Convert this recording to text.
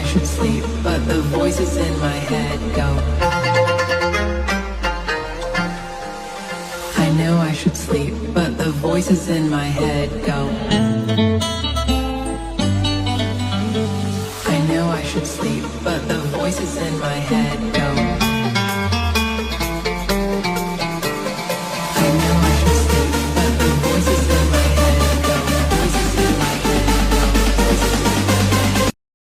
should sleep, but the voices in my head go. I know I should sleep, but the voices in my head go. I know I should sleep, but the voices in my head